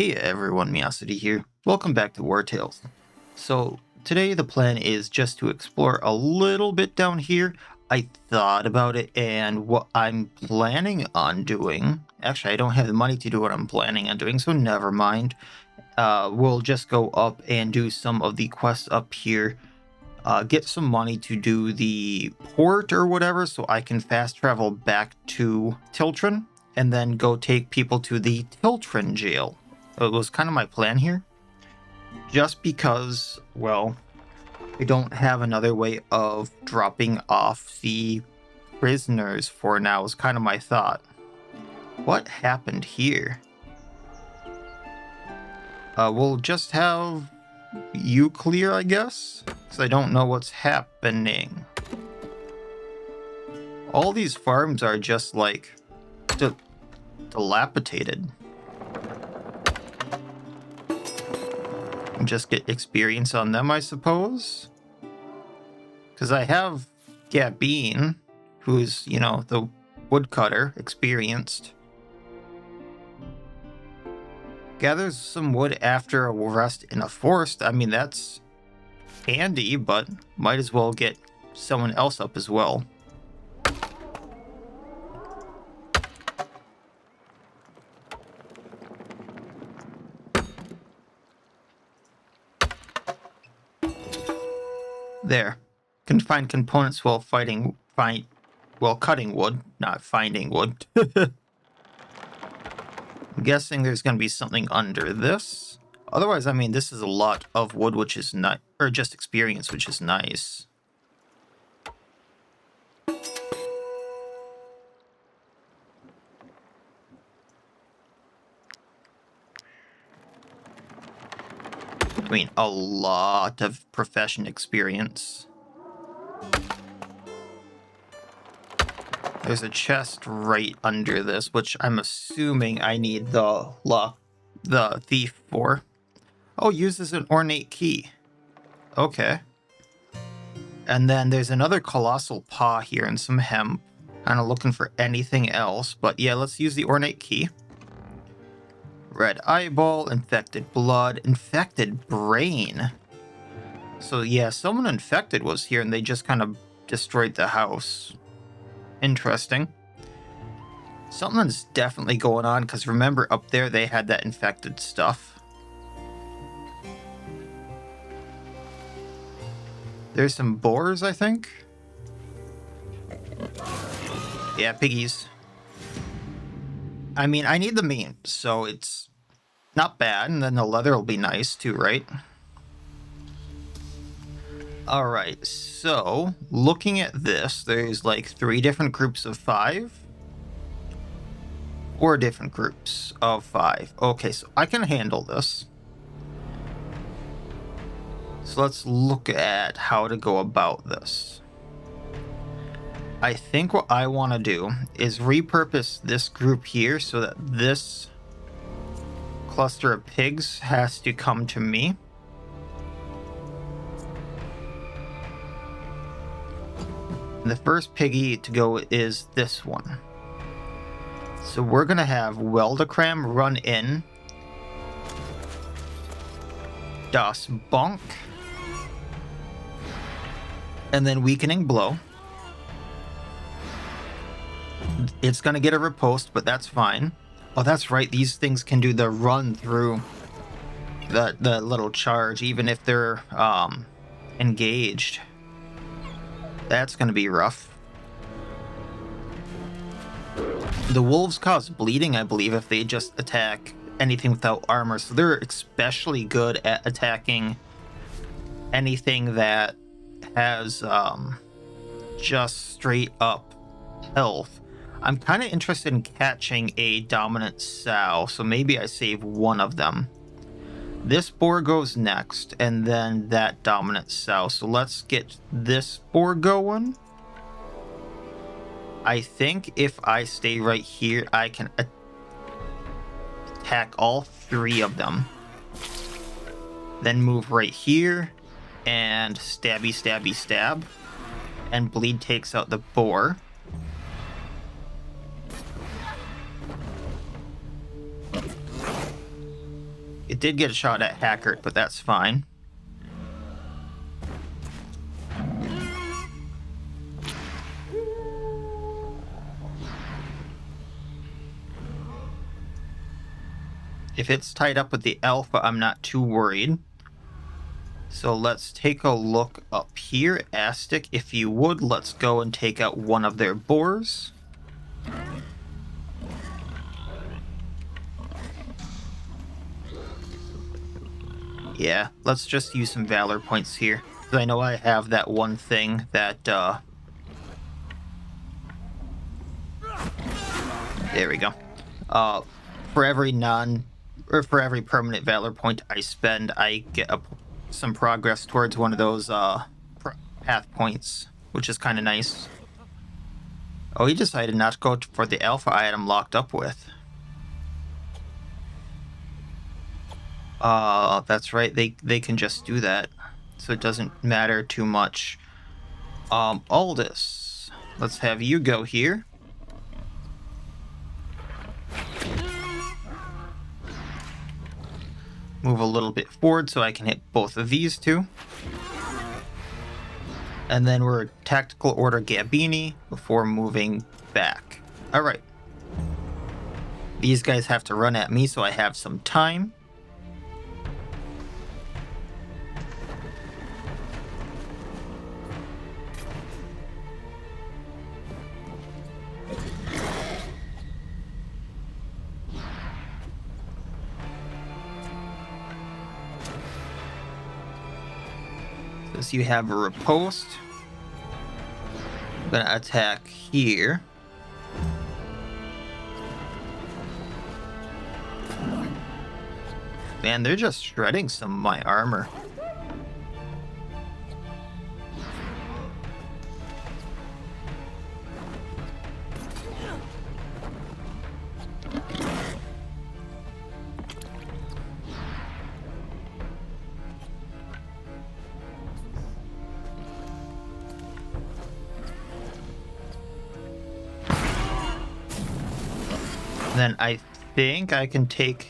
Hey everyone, Miacidae here. Welcome back to Wartales. So today the plan is just to explore a little bit down here. I thought about it and what I'm planning on doing. Actually, I don't have the money to do what I'm planning on doing, so never mind. We'll just go up and do some of the quests up here. Get some money to do the port or whatever so I can fast travel back to Tiltren and then go take people to the Tiltren jail. It was kind of my plan here. Just because, well, I don't have another way of dropping off the prisoners for now is kind of my thought. What happened here? We'll just have you clear, I guess? Because I don't know what's happening. All these farms are just like dilapidated. Just get experience on them, I suppose. Because I have Gabine, who's, you know, the woodcutter, experienced. Gathers some wood after a rest in a forest. I mean, that's handy, but might as well get someone else up as well. There. Can find components while cutting wood, not finding wood. I'm guessing there's going to be something under this. Otherwise, I mean, this is a lot of wood, which is not, or just experience, which is nice. I mean, a lot of profession experience. There's a chest right under this, which I'm assuming I need the thief for. Oh, uses an ornate key. Okay. And then there's another colossal paw here and some hemp. Kind of looking for anything else, but yeah, let's use the ornate key. Red eyeball, infected blood, infected brain. So yeah, someone infected was here and they just kind of destroyed the house. Interesting. Something's definitely going on because remember up there they had that infected stuff. There's some boars, I think. Yeah, piggies. I mean, I need the meat, so it's not bad, and then the leather will be nice too, right? Alright, so looking at this, there's like 3 different groups of 5. 4 different groups of 5. Okay, so I can handle this. So let's look at how to go about this. I think what I want to do is repurpose this group here so that this cluster of pigs has to come to me. The first piggy to go is this one. So we're going to have Weldacram run in. Das Bonk. And then Weakening Blow. It's going to get a riposte, but that's fine. Oh, that's right. These things can do the run through the little charge, even if they're engaged. That's going to be rough. The wolves cause bleeding, I believe, if they just attack anything without armor. So they're especially good at attacking anything that has just straight up health. I'm kind of interested in catching a dominant sow, so maybe I save one of them. This boar goes next, and then that dominant sow. So let's get this boar going. I think if I stay right here, I can attack all 3 of them. Then move right here, and stabby, stabby, stab. And bleed takes out the boar. It did get a shot at Hackert, but that's fine. If it's tied up with the Alpha, I'm not too worried. So let's take a look up here. Astic, if you would, let's go and take out one of their boars. Yeah, let's just use some Valor points here. Because I know I have that one thing that, there we go. For every for every permanent Valor point I spend, I get some progress towards one of those, path points, which is kind of nice. Oh, he decided not to go for the Alpha item locked up with. That's right, they can just do that. So it doesn't matter too much. Aldous, let's have you go here. Move a little bit forward so I can hit both of these two. And then we're tactical order Gabini before moving back. Alright. These guys have to run at me, so I have some time. So you have a riposte. I'm gonna attack here. Man, they're just shredding some of my armor. Then I think I can take...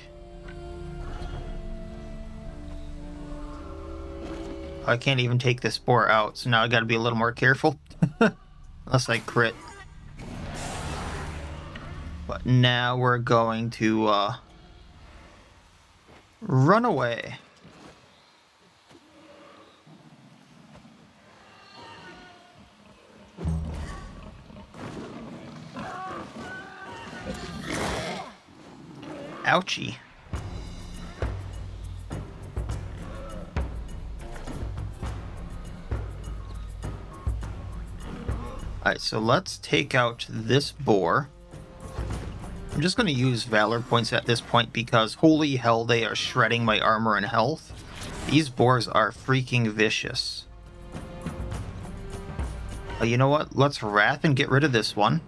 I can't even take this boar out, so now I gotta be a little more careful. Unless I crit. But now we're going to run away. Ouchie. Alright, so let's take out this boar. I'm just going to use Valor points at this point because holy hell, they are shredding my armor and health. These boars are freaking vicious. You know what? Let's Wrath and get rid of this one.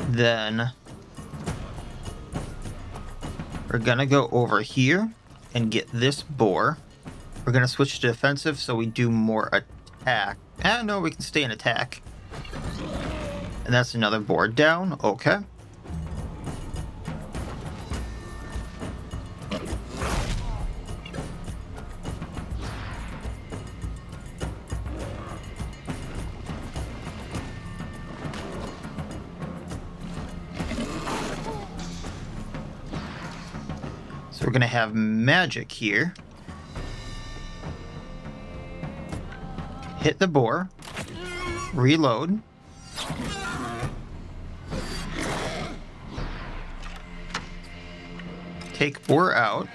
Then we're gonna go over here and get this boar. We're gonna switch to defensive so we do more attack. No, we can stay in attack. And that's another boar down. Okay. We're going to have magic here. Hit the boar. Reload. Take boar out.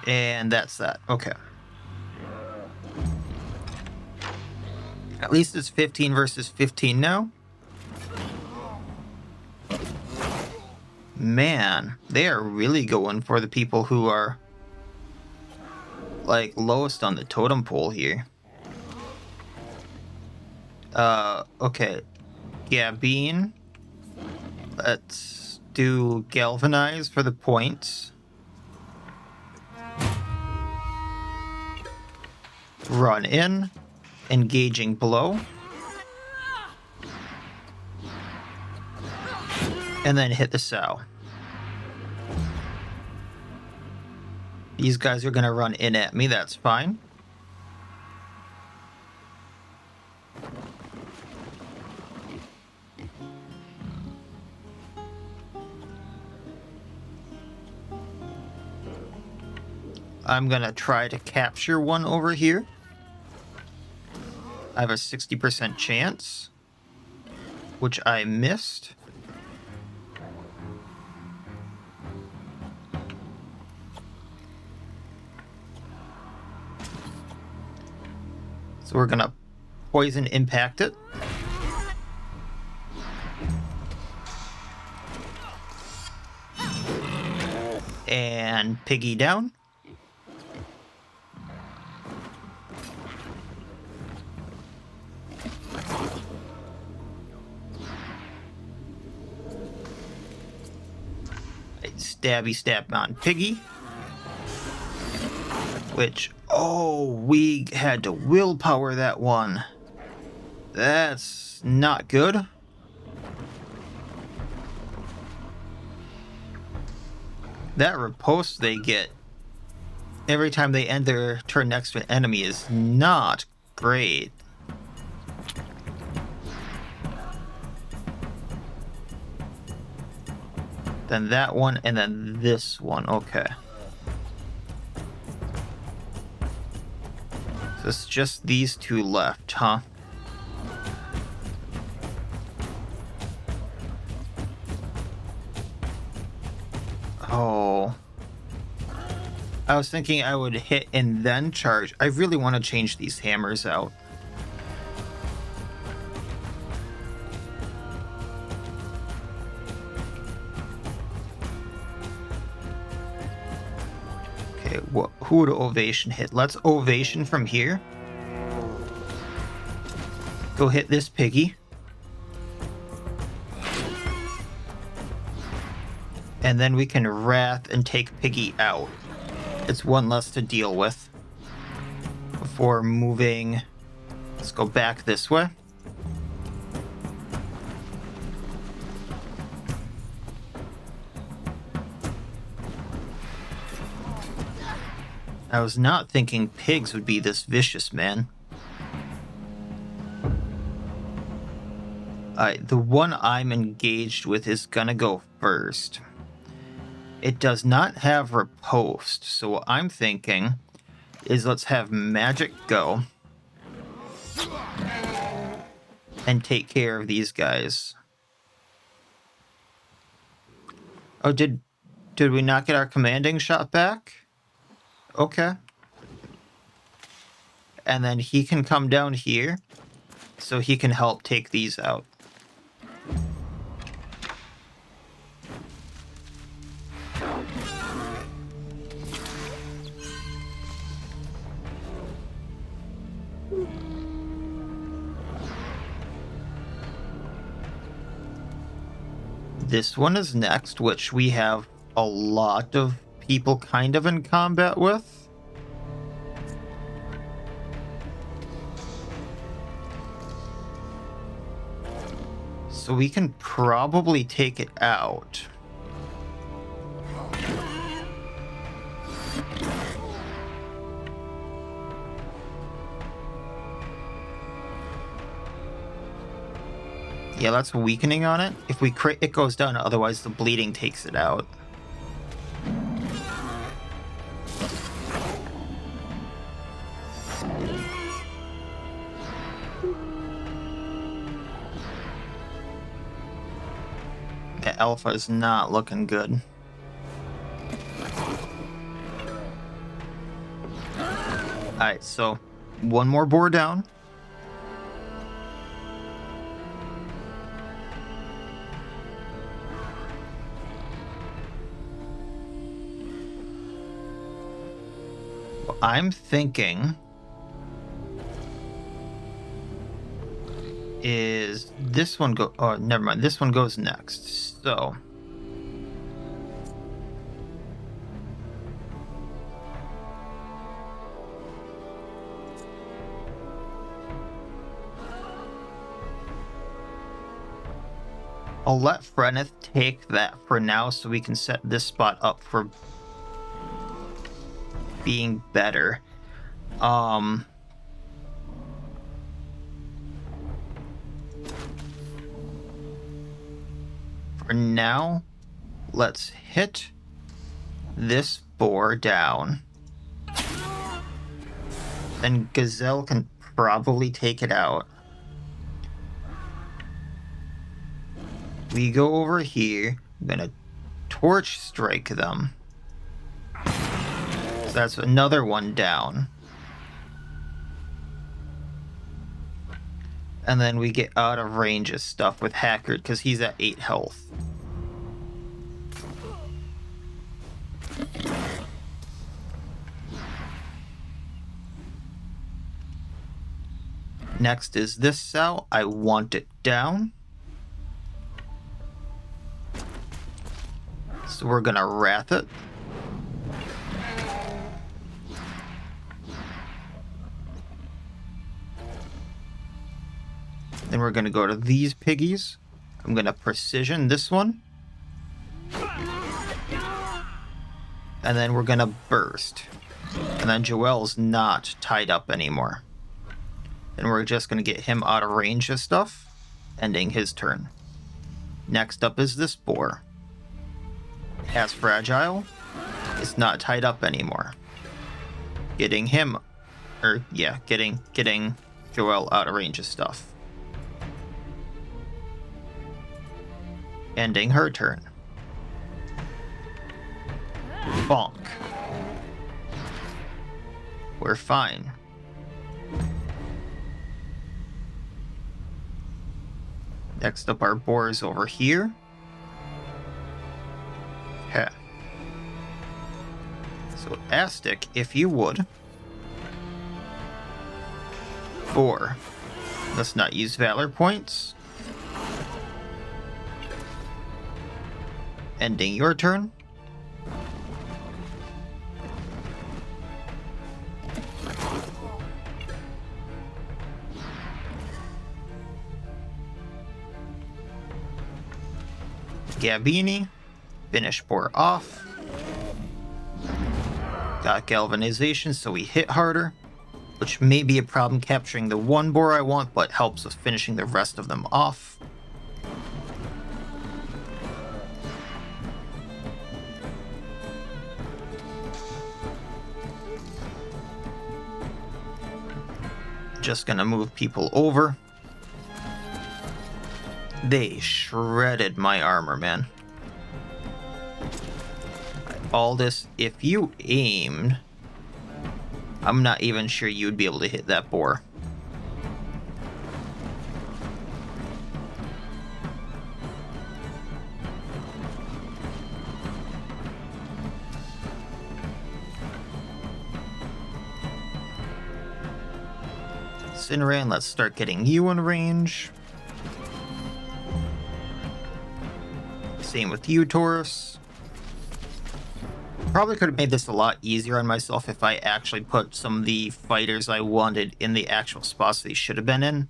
And that's that. Okay. At least it's 15 versus 15 now. Man, they are really going for the people who are, like, lowest on the totem pole here. Okay. Yeah, Bean. Let's do Galvanize for the points. Run in. Engaging blow. and then hit the sow. These guys are going to run in at me. That's fine. I'm going to try to capture one over here. I have a 60% chance, which I missed. So we're going to poison impact it. And piggy down. Stabby stab on piggy. Which, oh, we had to willpower that one. That's not good. That riposte they get every time they end their turn next to an enemy is not great. Then that one, and then this one. Okay. So it's just these two left, huh? Oh. I was thinking I would hit and then charge. I really want to change these hammers out. Okay, who would Ovation hit? Let's Ovation from here. Go hit this piggy. And then we can Wrath and take piggy out. It's one less to deal with. Before moving... Let's go back this way. I was not thinking pigs would be this vicious, man. Alright, the one I'm engaged with is gonna go first. It does not have riposte, so what I'm thinking is let's have magic go and take care of these guys. Oh, did we not get our commanding shot back? Okay. And then he can come down here so he can help take these out. This one is next, which we have a lot of people kind of in combat with. So we can probably take it out. Yeah, that's weakening on it. If we crit, it goes down, otherwise the bleeding takes it out. The alpha is not looking good. Alright, so one more boar down. I'm thinking is this one go, oh, never mind, this one goes next. So I'll let Freneth take that for now so we can set this spot up for being better. For now, let's hit this boar down. Then Gazelle can probably take it out. We go over here. I'm gonna torch strike them. So that's another one down. And then we get out of range of stuff with Hackard because he's at 8 health. Next is this cell. I want it down. So we're gonna wrath it. Then we're gonna go to these piggies. I'm gonna precision this one. And then we're gonna burst. And then Joel's not tied up anymore. Then we're just gonna get him out of range of stuff, ending his turn. Next up is this boar. As fragile, it's not tied up anymore. Getting him, getting Joel out of range of stuff. Ending her turn. Bonk. We're fine. Next up, our boars over here. Okay. So, Astic, if you would. 4. Let's not use Valor points. Ending your turn. Gabini, finish boar off. Got galvanization, so we hit harder, which may be a problem capturing the one boar I want, but helps with finishing the rest of them off. Just gonna move people over. They shredded my armor, man. All this, if you aimed, I'm not even sure you'd be able to hit that boar. Cineran, let's start getting you in range. Same with you, Taurus. Probably could have made this a lot easier on myself if I actually put some of the fighters I wanted in the actual spots they should have been in.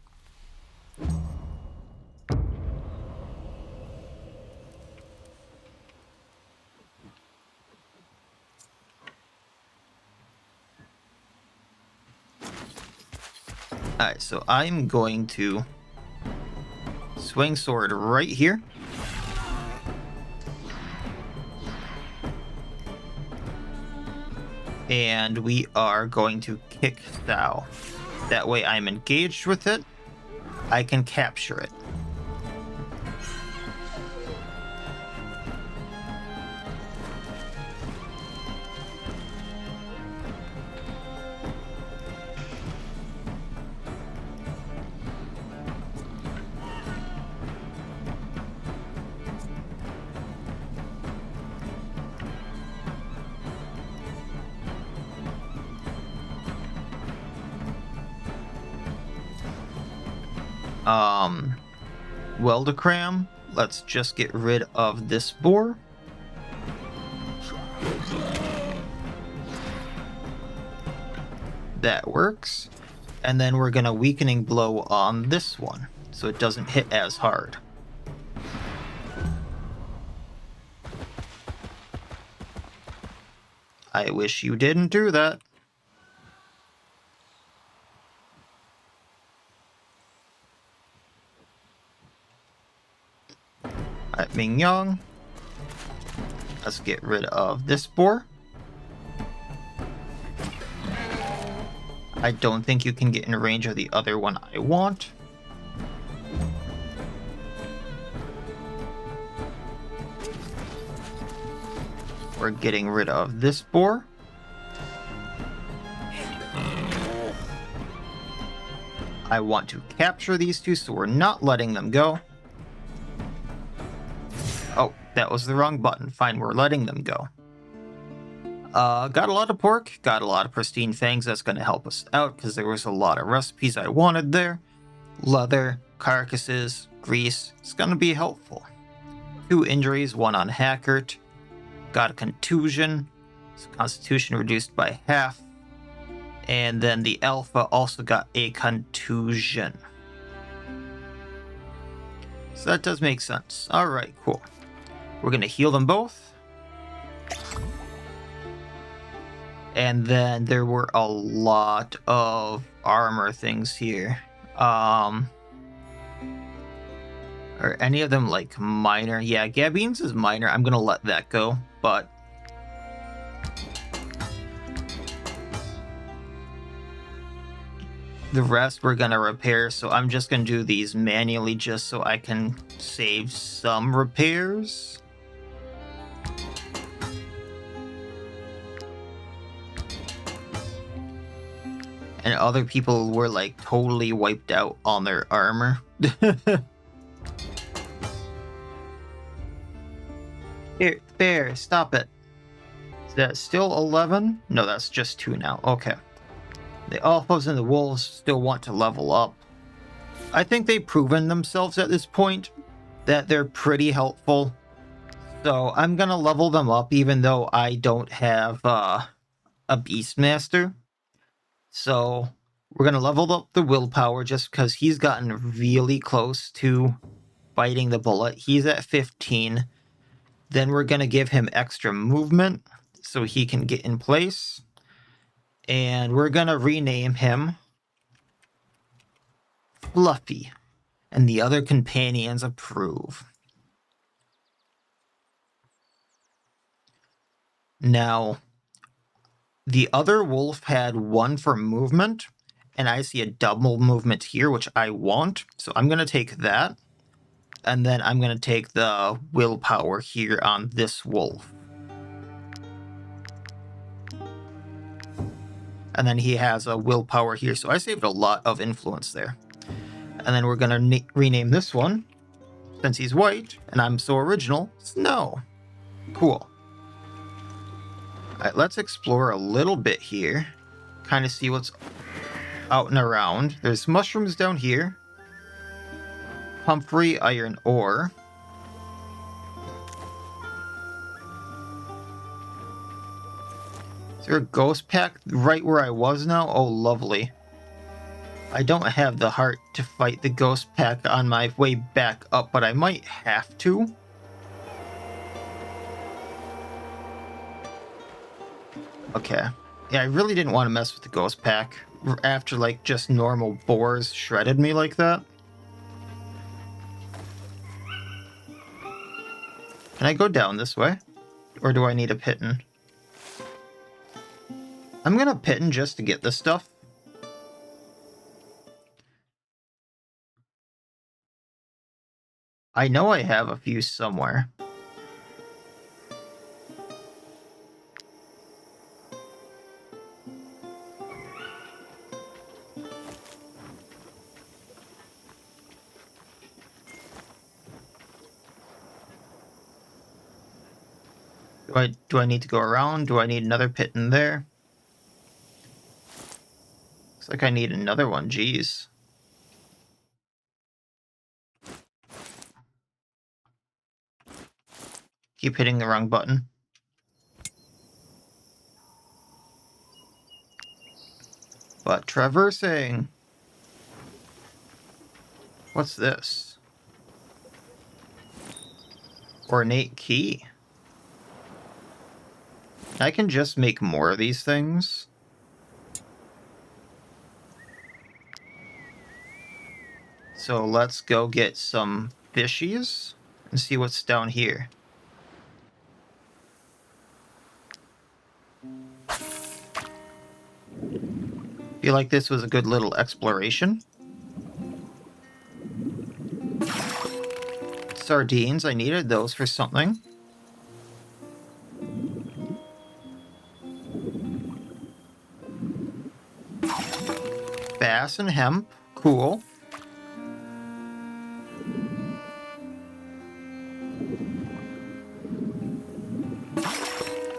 Alright, so I'm going to swing sword right here. And we are going to kick Thou. That way I'm engaged with it. I can capture it. Weldacram, let's just get rid of this boar. That works. And then we're gonna weakening blow on this one, so it doesn't hit as hard. I wish you didn't do that. Alright, Mignon. Let's get rid of this boar. I don't think you can get in range of the other one I want. We're getting rid of this boar. I want to capture these two, so we're not letting them go. Oh, that was the wrong button. Fine, we're letting them go. Got a lot of pork, got a lot of pristine fangs. That's going to help us out because there was a lot of recipes I wanted there. Leather, carcasses, grease. It's going to be helpful. 2 injuries, 1 on Hackert. Got a contusion. So constitution reduced by half. And then the alpha also got a contusion. So that does make sense. Alright, cool. We're going to heal them both. And then there were a lot of armor things here. Are any of them like minor? Yeah, Gabine's is minor. I'm going to let that go. But the rest we're going to repair. So I'm just going to do these manually just so I can save some repairs. And other people were like totally wiped out on their armor. Here, Bear, stop it. Is that still 11? No, that's just 2 now. Okay. The Alphas and the Wolves still want to level up. I think they've proven themselves at this point that they're pretty helpful. So I'm going to level them up even though I don't have a Beastmaster. So we're going to level up the willpower just because he's gotten really close to biting the bullet. He's at 15. Then we're going to give him extra movement so he can get in place. And we're going to rename him Fluffy. And the other companions approve. Now, the other wolf had 1 for movement, and I see a double movement here, which I want. So I'm going to take that, and then I'm going to take the willpower here on this wolf. And then he has a willpower here, so I saved a lot of influence there. And then we're going to rename this one, since he's white, and I'm so original, Snow. Cool. Alright, let's explore a little bit here. Kind of see what's out and around. There's mushrooms down here. Humphrey iron ore. Is there a ghost pack right where I was now? Oh, lovely. I don't have the heart to fight the ghost pack on my way back up, but I might have to. Okay. Yeah, I really didn't want to mess with the ghost pack after, like, just normal boars shredded me like that. Can I go down this way? Or do I need a pitten? I'm gonna pitten just to get this stuff. I know I have a few somewhere. Do I need to go around? Do I need another pit in there? Looks like I need another one, jeez. Keep hitting the wrong button. But traversing. What's this? Ornate key. I can just make more of these things. So let's go get some fishies and see what's down here. Feel like this was a good little exploration. Sardines, I needed those for something. Bass and hemp, cool.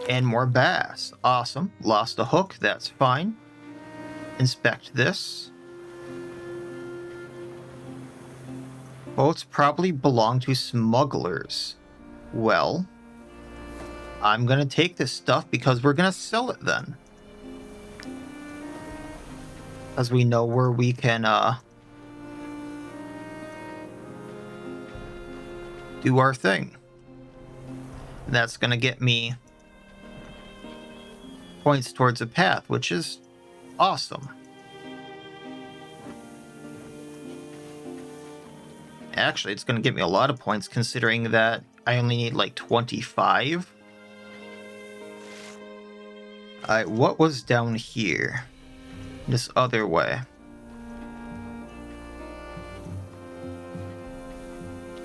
And more bass, awesome. Lost a hook, that's fine. Inspect this. Boats probably belong to smugglers. Well, I'm gonna take this stuff because we're gonna sell it then. As we know where we can do our thing. And that's gonna get me points towards a path, which is awesome. Actually, it's going to give me a lot of points considering that I only need like 25. Alright, what was down here? This other way.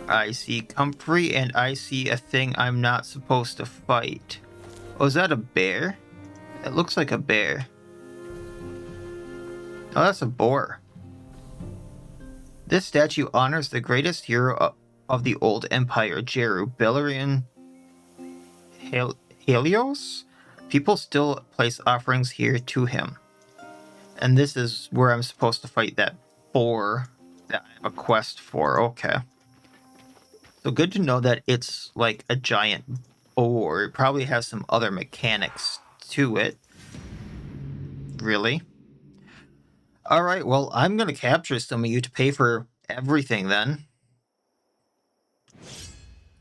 I see comfrey and I see a thing I'm not supposed to fight. Oh, is that a bear? It looks like a bear. Oh, that's a boar. This statue honors the greatest hero of the old empire, Jeru, Beleriand Helios? People still place offerings here to him. And this is where I'm supposed to fight that boar that I have a quest for. Okay. So good to know that it's like a giant boar. It probably has some other mechanics to it. Really? Alright, well, I'm going to capture some of you to pay for everything then.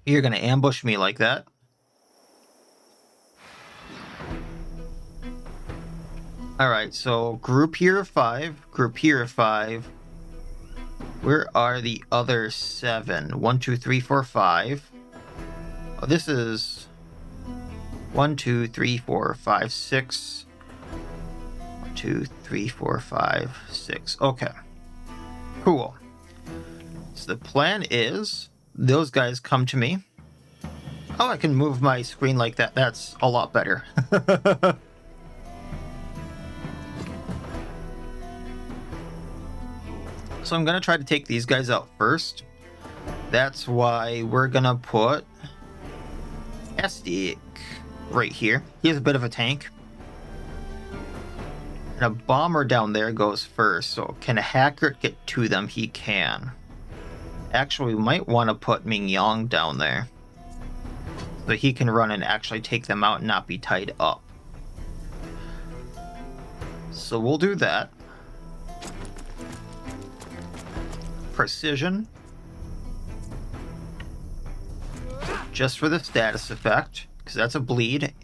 You're going to ambush me like that. Alright, so group here of 5, group here of 5. Where are the other 7? 1, 2, 3, 4, 5. Oh, this is 1, 2, 3, 4, 5, 6. 1, 2, 3, 4, 5, 6. Okay. Cool. So the plan is those guys come to me. Oh, I can move my screen like that. That's a lot better. So I'm going to try to take these guys out first. That's why we're going to put Miacidae right here. He's a bit of a tank. And a bomber down there goes first. So can a hacker get to them? He can. Actually, we might want to put Ming down there. So he can run and actually take them out and not be tied up. So we'll do that. Precision. Just for the status effect, because that's a bleed.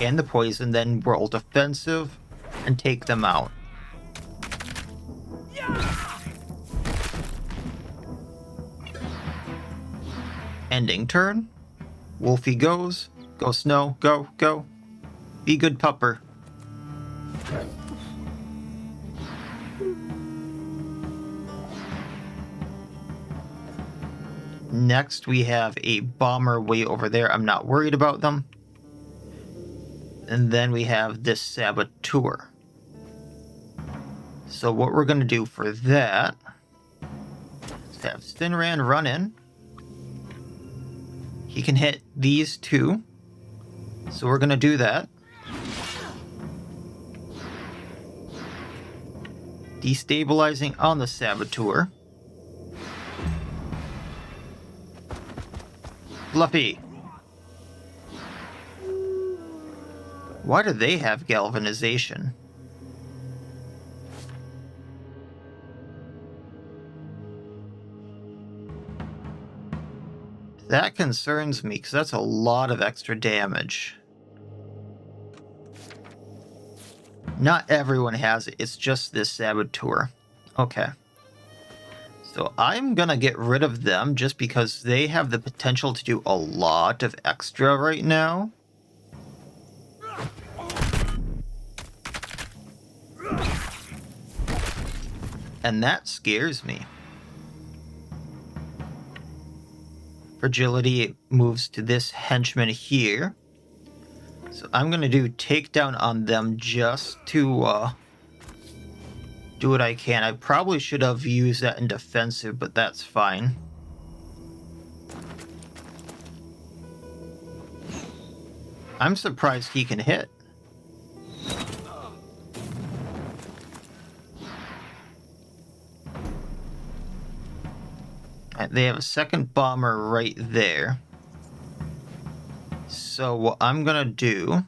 And the poison, then roll defensive and take them out. Ending turn. Wolfie goes. Go Snow. Go, go. Be good pupper. Next, we have a bomber way over there. I'm not worried about them. And then we have this saboteur. So what we're going to do for that is have Stinran run in. He can hit these two. So we're going to do that. Destabilizing on the saboteur. Fluffy. Why do they have galvanization? That concerns me, because that's a lot of extra damage. Not everyone has it. It's just this saboteur. Okay. So I'm going to get rid of them just because they have the potential to do a lot of extra right now. And that scares me. Fragility moves to this henchman here. So I'm going to do takedown on them just to do what I can. I probably should have used that in defensive, but that's fine. I'm surprised he can hit. They have a second bomber right there. So what I'm gonna do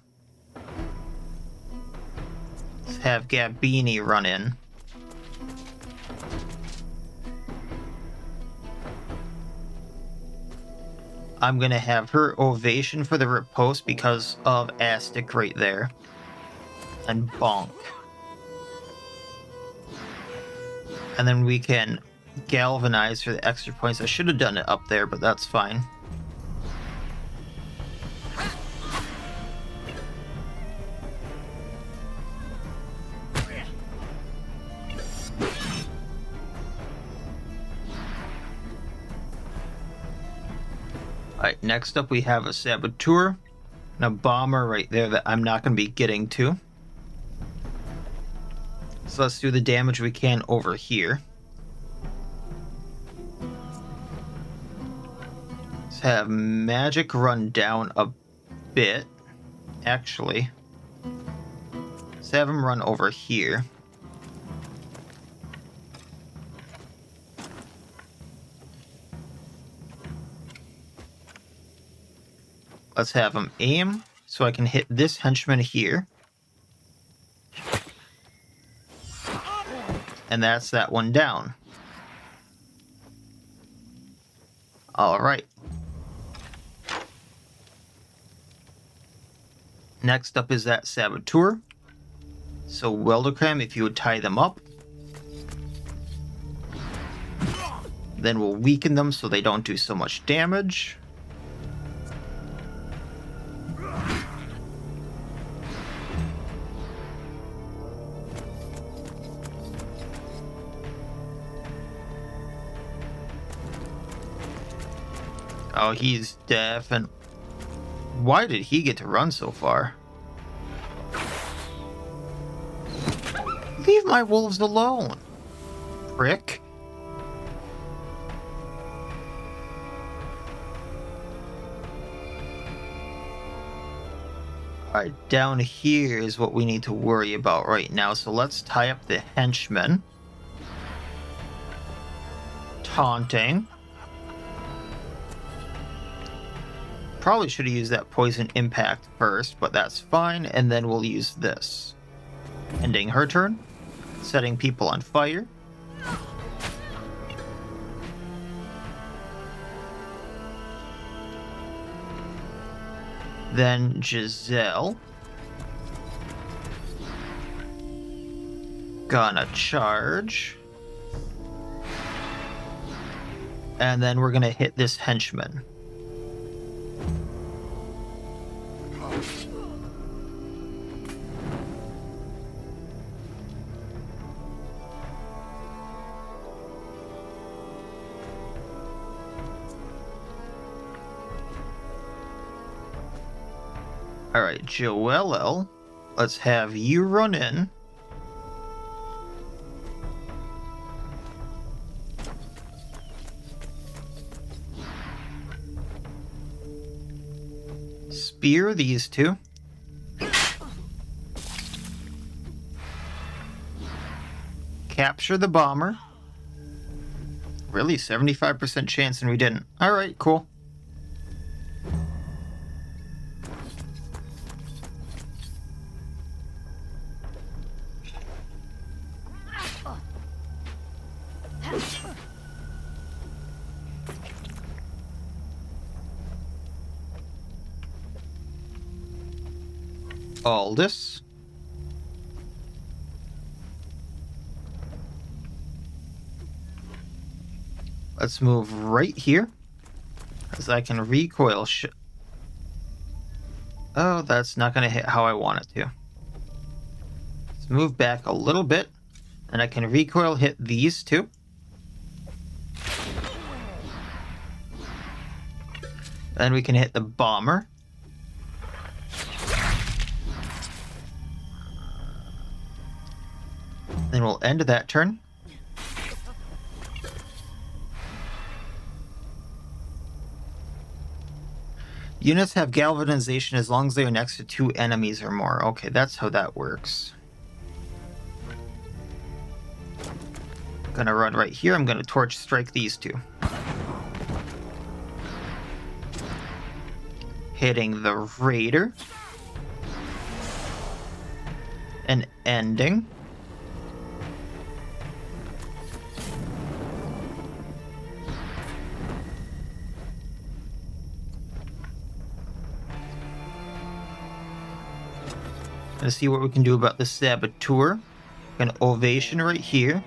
is have Gabini run in. I'm gonna have her ovation for the riposte because of Astic right there. And bonk. And then we can galvanize for the extra points. I should have done it up there, but that's fine. Alright, next up we have a saboteur and a bomber right there that I'm not going to be getting to. So let's do the damage we can over here. Let's have magic run down a bit. Actually, let's have him run over here. Let's have him aim so I can hit this henchman here. And that's that one down. Alright. Next up is that saboteur. So Weldocram, if you would tie them up. Then we'll weaken them so they don't do so much damage. Oh, he's deaf, and why did he get to run so far? Leave my wolves alone, prick. Alright, down here is what we need to worry about right now, so let's tie up the henchmen. Taunting. Probably should have used that poison impact first, but that's fine, and then we'll use this. Ending her turn, setting people on fire. Then Giselle. Gonna charge. And then we're gonna hit this henchman. Alright, Joelle, let's have you run in. Spear these two. Capture the bomber. Really, 75% chance and we didn't. Alright, cool. Aldous. Let's move right here, as I can recoil Oh, that's not going to hit how I want it to. Let's move back a little bit, and I can recoil hit these two. Then we can hit the bomber. Then we'll end that turn. Units have galvanization as long as they are next to 2 enemies or more. Okay, that's how that works. Gonna run right here. I'm gonna torch strike these two. Hitting the raider. And ending. Let's see what we can do about the saboteur. An ovation right here.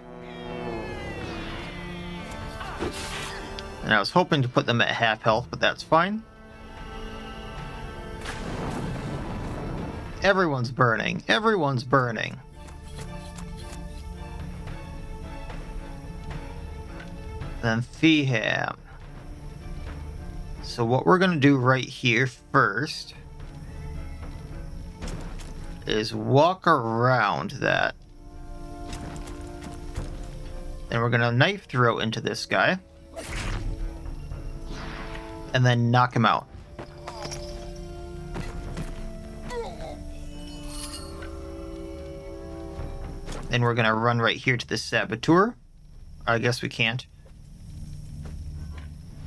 And I was hoping to put them at half health, but that's fine. Everyone's burning. Everyone's burning. Then Feeham. So what we're going to do right here first is walk around that. Then we're going to knife throw into this guy. And then knock him out. Then we're going to run right here to the saboteur. I guess we can't.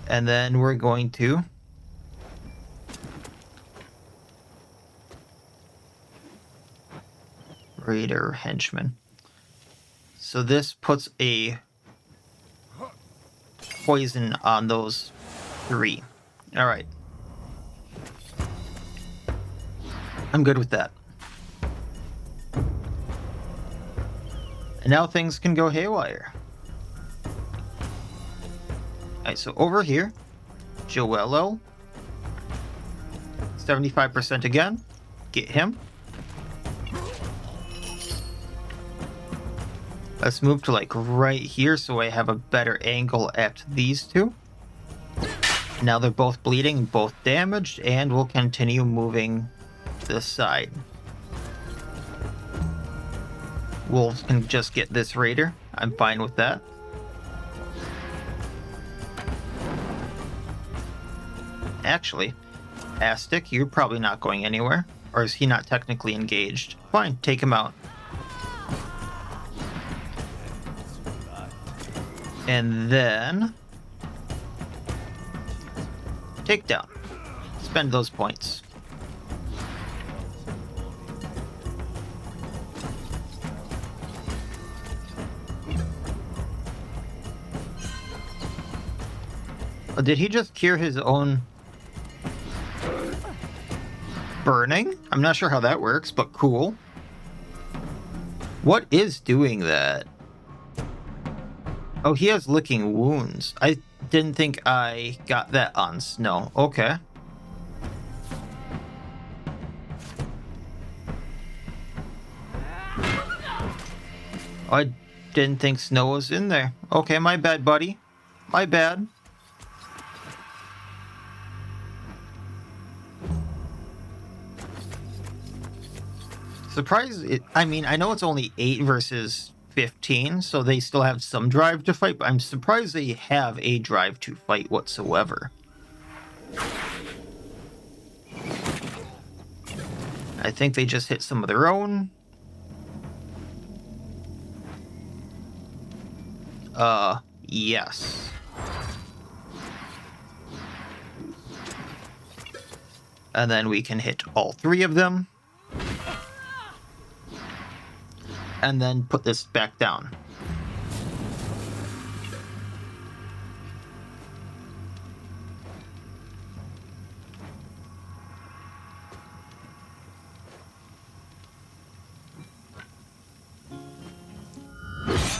And then we're going to Raider henchman. So this puts a poison on those 3. All right. I'm good with that. And now things can go haywire. Alright, so over here, Joello. 75% again. Get him. Let's move to like right here so I have a better angle at these two. Now they're both bleeding, both damaged, and we'll continue moving to the side. Wolves can just get this raider. I'm fine with that. Actually, Aztec, you're probably not going anywhere. Or is he not technically engaged? Fine, take him out. And then takedown. Spend those points. Oh, did he just cure his own burning? I'm not sure how that works, but cool. What is doing that? Oh, he has licking wounds. I didn't think I got that on Snow. Okay. I didn't think Snow was in there. Okay, my bad, buddy. My bad. Surprised it. I mean, I know it's only 8 versus 15, so they still have some drive to fight, but I'm surprised they have a drive to fight whatsoever. I think they just hit some of their own. Yes. And then we can hit all 3 of them. And then put this back down.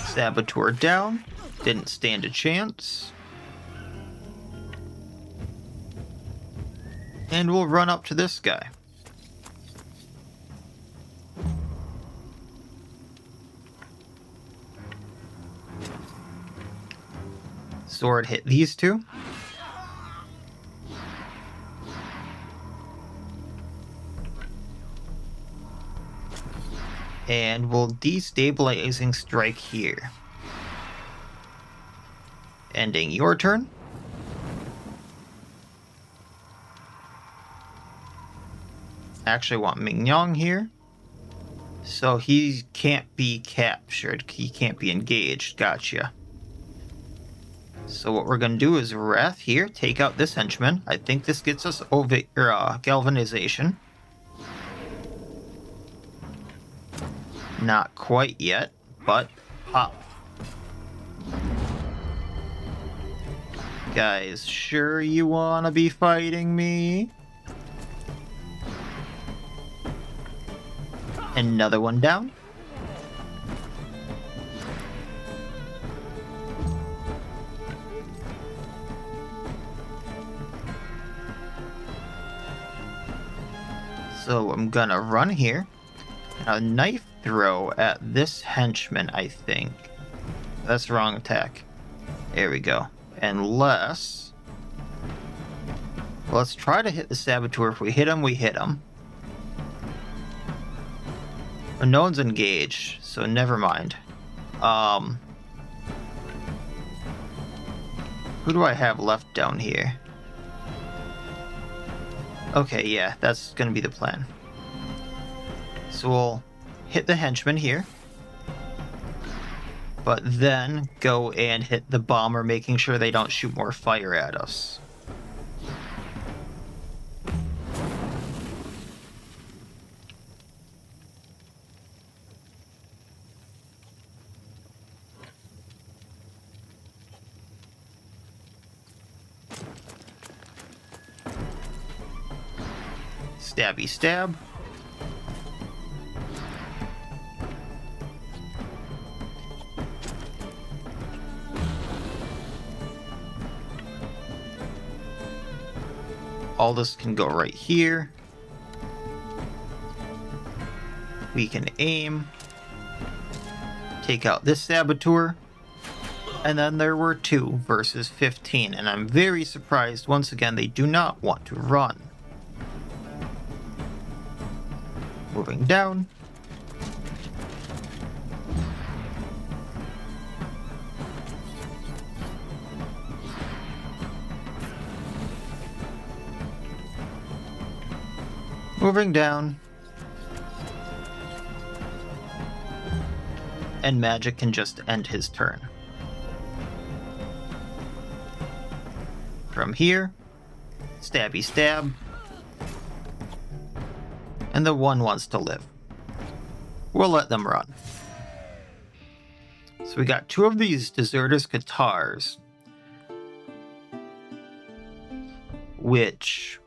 Saboteur down. Didn't stand a chance. And we'll run up to this guy. Sword hit these two. And we'll destabilizing strike here. Ending your turn. Actually want Mignon here. So he can't be captured. He can't be engaged. Gotcha. So what we're going to do is Wrath here. Take out this henchman. I think this gets us over galvanization. Not quite yet, but pop. Guys, sure you want to be fighting me? Another one down. So I'm gonna run here. A knife throw at this henchman, I think. That's the wrong attack. There we go. Unless... well, let's try to hit the saboteur. If we hit him, we hit him. But no one's engaged, so never mind. Who do I have left down here? Okay, yeah, that's gonna be the plan. So we'll hit the henchman here. But then go and hit the bomber, making sure they don't shoot more fire at us. Stabby stab. All this can go right here. We can aim. Take out this saboteur. And then there were 2 versus 15. And I'm very surprised, once again, they do not want to run. Moving down. Moving down. And magic can just end his turn. From here, stabby stab. And the one wants to live. We'll let them run. So we got 2 of these Deserters Guitars, which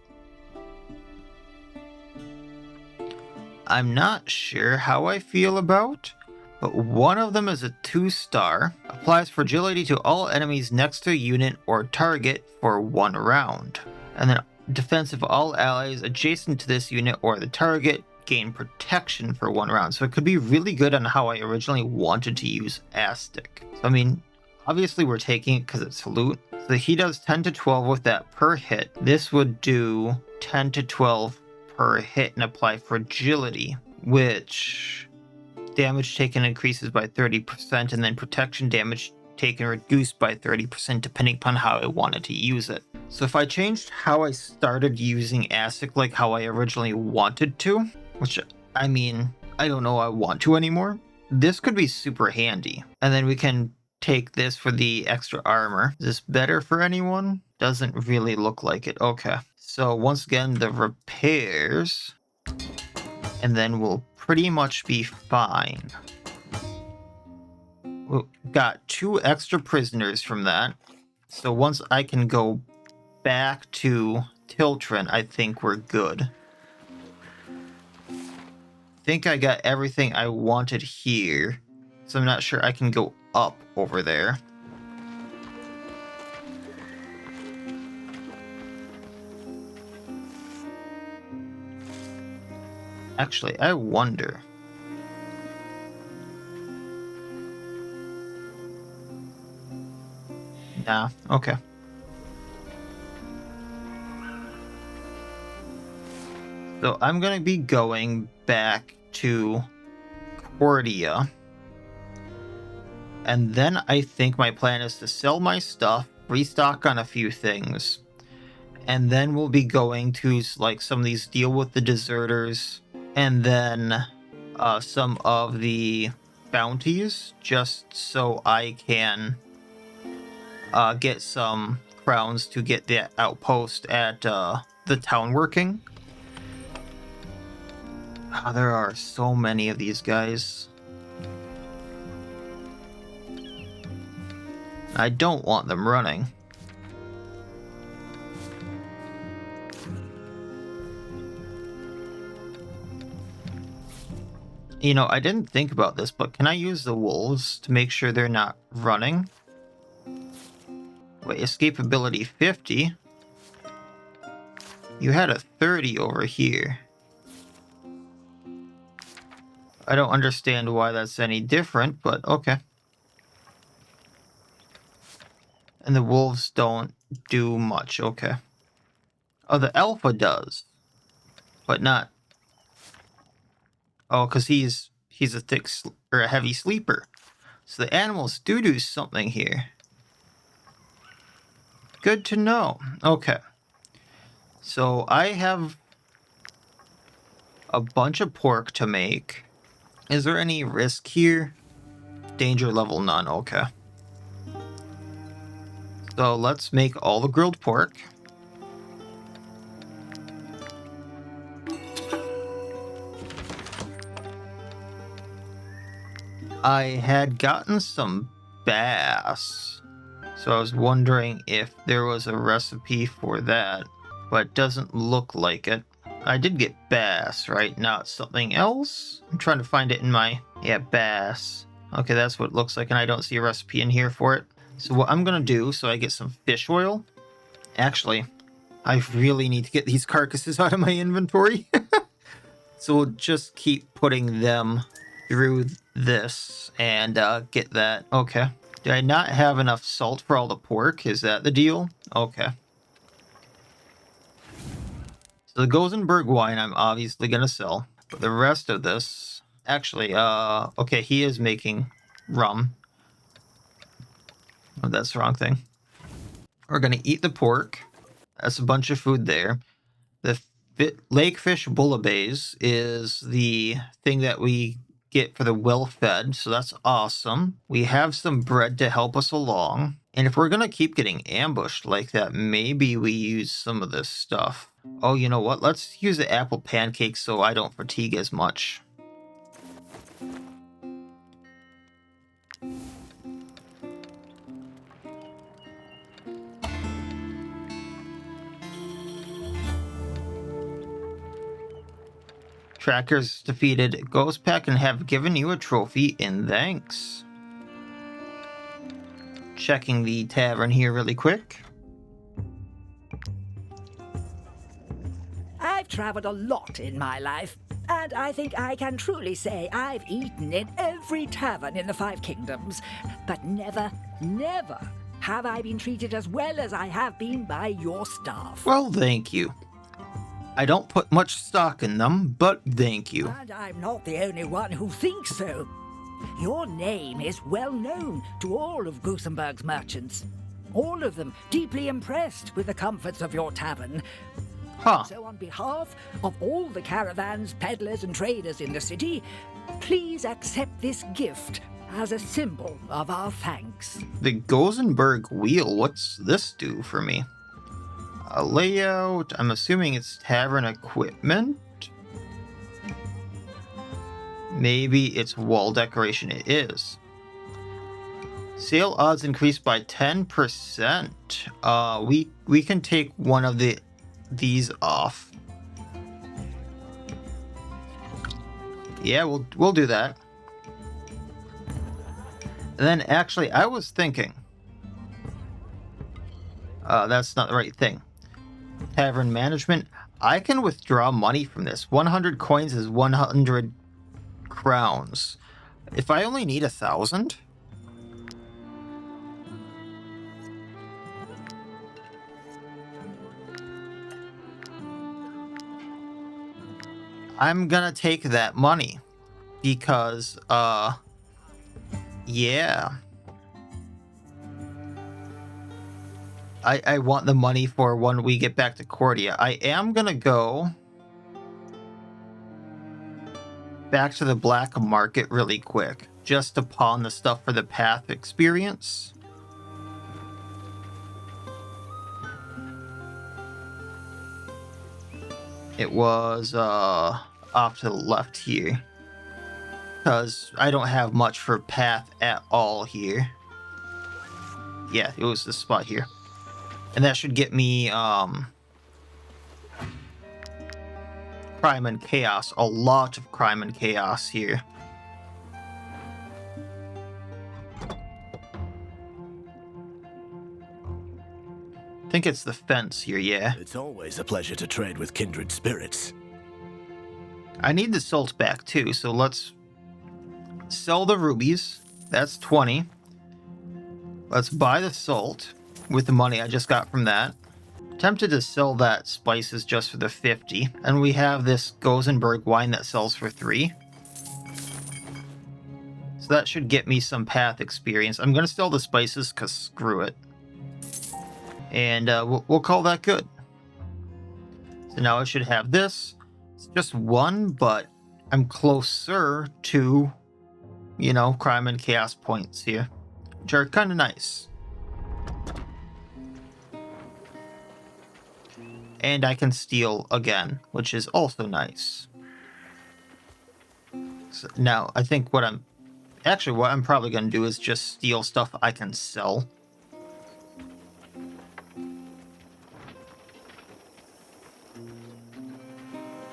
I'm not sure how I feel about, but one of them is a 2-star, applies fragility to all enemies next to a unit or target for 1 round, and then defense of all allies adjacent to this unit or the target gain protection for 1 round. So it could be really good on how I originally wanted to use Astic. So I mean, obviously we're taking it because it's loot. So he does 10 to 12 with that per hit. This would do 10 to 12 per hit and apply fragility, which damage taken increases by 30% and then protection damage taken reduced by 30% depending upon how I wanted to use it. So if I changed how I started using ASIC like how I originally wanted to, which I mean, I don't know I want to anymore, this could be super handy. And then we can take this for the extra armor. Is this better for anyone? Doesn't really look like it. Okay. So once again, the repairs, and then we'll pretty much be fine. We got 2 extra prisoners from that. So once I can go back to Tiltren, I think we're good. I think I got everything I wanted here. So I'm not sure I can go up over there. Actually, I wonder. Nah, okay. So I'm gonna be going back to Cordia. And then I think my plan is to sell my stuff, restock on a few things, and then we'll be going to like some of these deal with the deserters, and then some of the bounties, just so I can get some crowns to get the outpost at the town working. Oh, there are so many of these guys. I don't want them running. You know, I didn't think about this, but can I use the wolves to make sure they're not running? Wait, escapability 50? You had a 30 over here. I don't understand why that's any different, but okay. And the wolves don't do much, okay. Oh, the alpha does. But not... Oh, because he's a thick or a heavy sleeper. So the animals do something here. Good to know. Okay. So I have a bunch of pork to make. Is there any risk here? Danger level none. Okay. So let's make all the grilled pork. I had gotten some bass, so I was wondering if there was a recipe for that, but it doesn't look like it. I did get bass, right? Now it's something else? I'm trying to find it in my... Yeah, bass. Okay, that's what it looks like, and I don't see a recipe in here for it. So what I'm gonna do, so I get some fish oil. Actually, I really need to get these carcasses out of my inventory. So we'll just keep putting them through this and get that. Okay. Did I not have enough salt for all the pork? Is that the deal? Okay. So the Gozenberg wine I'm obviously going to sell. But the rest of this... Actually, okay, he is making rum. Oh, that's the wrong thing. We're going to eat the pork. That's a bunch of food there. The lakefish bouillabaisse is the thing that we get for the well-fed, so that's awesome. We have some bread to help us along. And if we're going to keep getting ambushed like that, maybe we use some of this stuff. Oh, you know what? Let's use the apple pancakes so I don't fatigue as much. Trackers defeated Ghost Pack and have given you a trophy in thanks. Checking the tavern here really quick. I've traveled a lot in my life, and I think I can truly say I've eaten in every tavern in the Five Kingdoms. But never, never have I been treated as well as I have been by your staff. Well, thank you. I don't put much stock in them, but thank you. And I'm not the only one who thinks so. Your name is well known to all of Gusenberg's merchants. All of them deeply impressed with the comforts of your tavern. Huh. So on behalf of all the caravans, peddlers, and traders in the city, please accept this gift as a symbol of our thanks. The Gozenberg wheel, what's this do for me? A layout, I'm assuming it's tavern equipment? Maybe it's wall decoration, it is. Sale odds increased by 10%. We can take one of these off. Yeah, we'll do that. And then actually I was thinking that's not the right thing. Tavern management. I can withdraw money from this. 100 coins is 100 crowns. If I only need 1,000... I'm gonna take that money. Because, yeah. I want the money for when we get back to Cordia. I am gonna go back to the black market really quick, just to pawn the stuff for the path experience. It was off to the left here, because I don't have much for path at all here. Yeah, it was this spot here. And that should get me crime and chaos. A lot of crime and chaos here. I think it's the fence here, yeah. It's always a pleasure to trade with kindred spirits. I need the salt back too, so let's sell the rubies. That's 20. Let's buy the salt with the money I just got from that. Tempted to sell that spices just for the 50. And we have this Gozenberg wine that sells for 3. So that should get me some path experience. I'm going to sell the spices because screw it. And we'll call that good. So now I should have this. It's just 1, but I'm closer to, you know, crime and chaos points here, which are kind of nice. And I can steal again, which is also nice. So now, I think what I'm probably going to do is just steal stuff I can sell.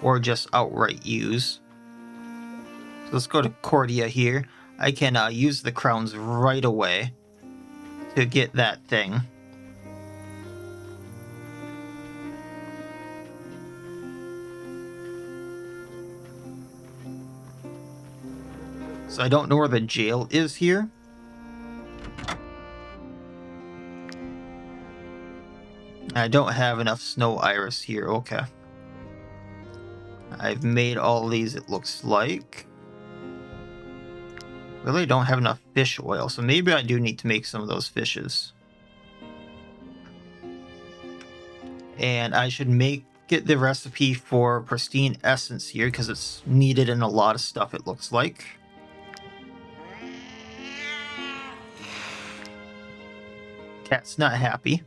Or just outright use. So let's go to Cordia here. I can use the crowns right away to get that thing. So I don't know where the jail is here. I don't have enough snow iris here. Okay. I've made all these, it looks like. Really don't have enough fish oil, so maybe I do need to make some of those fishes. And I should get the recipe for pristine essence here, because it's needed in a lot of stuff, it looks like. Cat's not happy.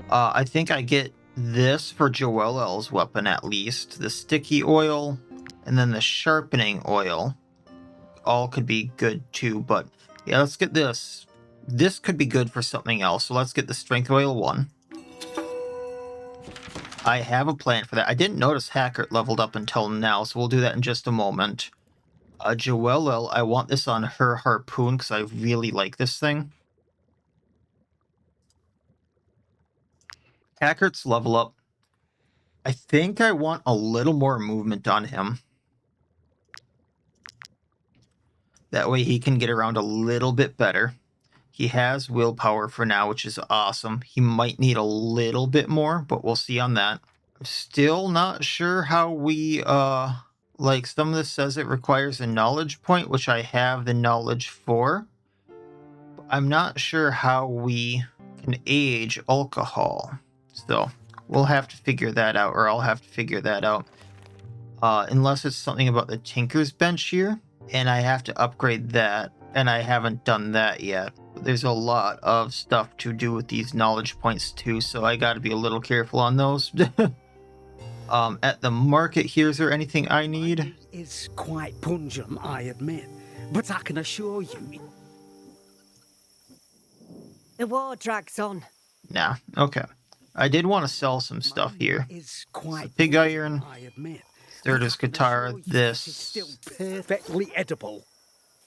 I think I get this for Joel's weapon at least. The sticky oil and then the sharpening oil. All could be good too, but yeah, let's get this. This could be good for something else, so let's get the strength oil 1. I have a plan for that. I didn't notice Hackert leveled up until now, so we'll do that in just a moment. Joelle, I want this on her harpoon because I really like this thing. Hackert's level up. I think I want a little more movement on him. That way he can get around a little bit better. He has willpower for now, which is awesome. He might need a little bit more, but we'll see on that. I'm still not sure how we, like some of this says it requires a knowledge point, which I have the knowledge for. I'm not sure how we can age alcohol. So we'll have to figure that out, or I'll have to figure that out. Unless it's something about the Tinker's Bench here, and I have to upgrade that, and I haven't done that yet. There's a lot of stuff to do with these knowledge points too, so I gotta be a little careful on those. At the market here, is there anything I need? It's quite pungent, I admit, but I can assure you... The war drags on. Nah, okay. I did want to sell some stuff here. It's quite pig iron, I admit. Sturder's guitar, It's this. still perfectly edible.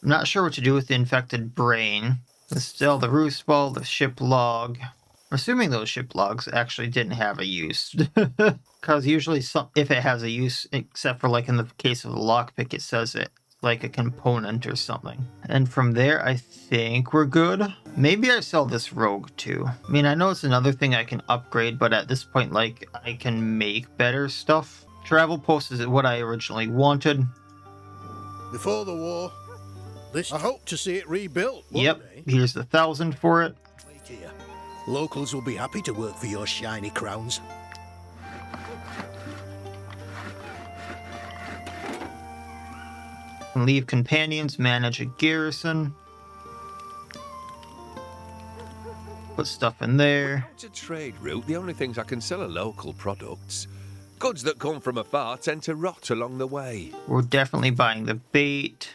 I'm not sure what to do with the infected brain. The still the roost ball, the ship log. I'm assuming those ship logs actually didn't have a use. Because usually if it has a use, except for like in the case of the lockpick, it says it like a component or something. And from there, I think we're good. Maybe I sell this rogue too. I mean, I know it's another thing I can upgrade, but at this point, like, I can make better stuff. Travel post is what I originally wanted. Before the war, I hope to see it rebuilt one Yep, day. here's the 1,000 for it. Wait here. Locals will be happy to work for your shiny crowns. And leave companions, manage a garrison. Put stuff in there. It's a trade route. The only things I can sell are local products. Goods that come from afar tend to rot along the way. We're definitely buying the bait.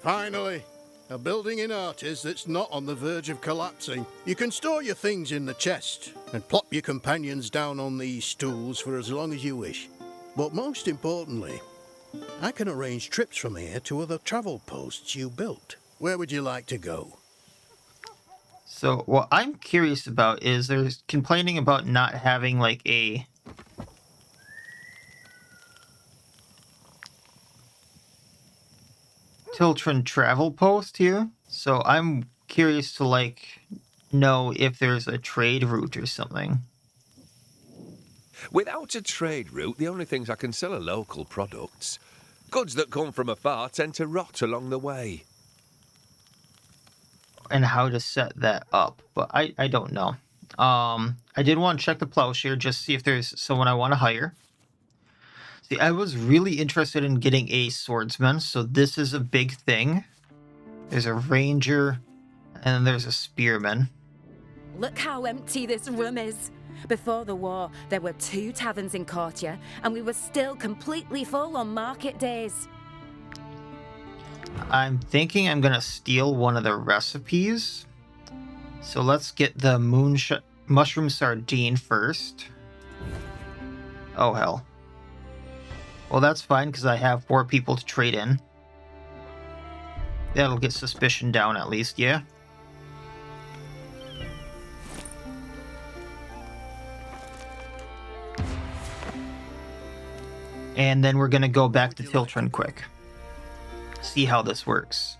Finally, a building in Arthes that's not on the verge of collapsing. You can store your things in the chest and plop your companions down on these stools for as long as you wish. But most importantly, I can arrange trips from here to other travel posts you built. Where would you like to go? So what I'm curious about is there's complaining about not having like a Tiltren travel post here. So I'm curious to like know if there's a trade route or something. Without a trade route, the only things I can sell are local products. Goods that come from afar tend to rot along the way. And how to set that up, but I don't know. I did want to check the plowshare just to see if there's someone I want to hire. See, I was really interested in getting a swordsman, so this is a big thing. There's a ranger, and then there's a spearman. Look how empty this room is. Before the war, there were 2 taverns in Courtier, and we were still completely full on market days. I'm thinking I'm gonna steal one of the recipes. So let's get the mushroom sardine first. Oh hell. Well, that's fine because I have 4 people to trade in. That'll get suspicion down at least, yeah? And then we're gonna go back to Tiltren quick. See how this works.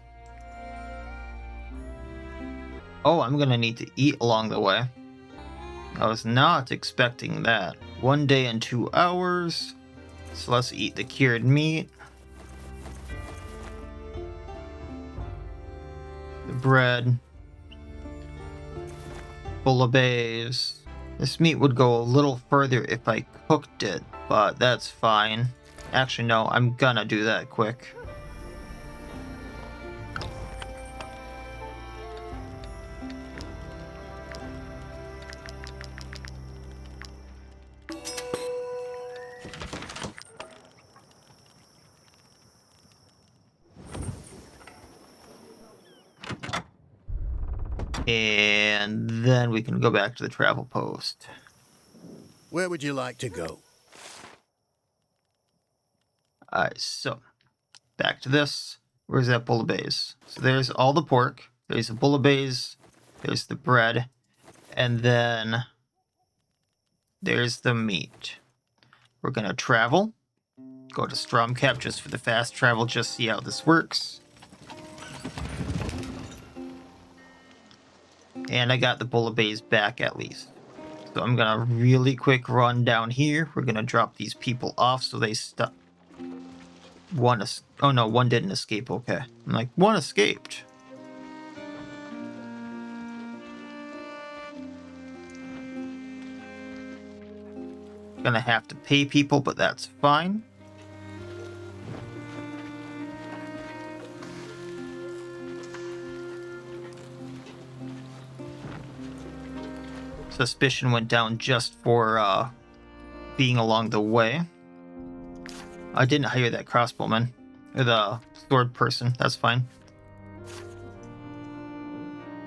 Oh, I'm gonna need to eat along the way. I was not expecting that. 1 day and 2 hours. So let's eat the cured meat. The bread. Bouillabaisse. This meat would go a little further if I cooked it, but that's fine. Actually, no, I'm gonna do that quick. And then we can go back to the travel post. Where would you like to go? Alright, so back to this. Where's that bouillabaisse? So there's all the pork. There's the bouillabaisse. There's the bread. And then there's the meat. We're going to travel. Go to Stromcap just for the fast travel, just see how this works. And I got the bouillabaisse back at least. So I'm going to really quick run down here. We're going to drop these people off so they stop. Oh no, one didn't escape, okay. I'm like, one escaped. Gonna have to pay people, but that's fine. Suspicion went down just for being along the way. I didn't hire that crossbowman. Or the sword person. That's fine.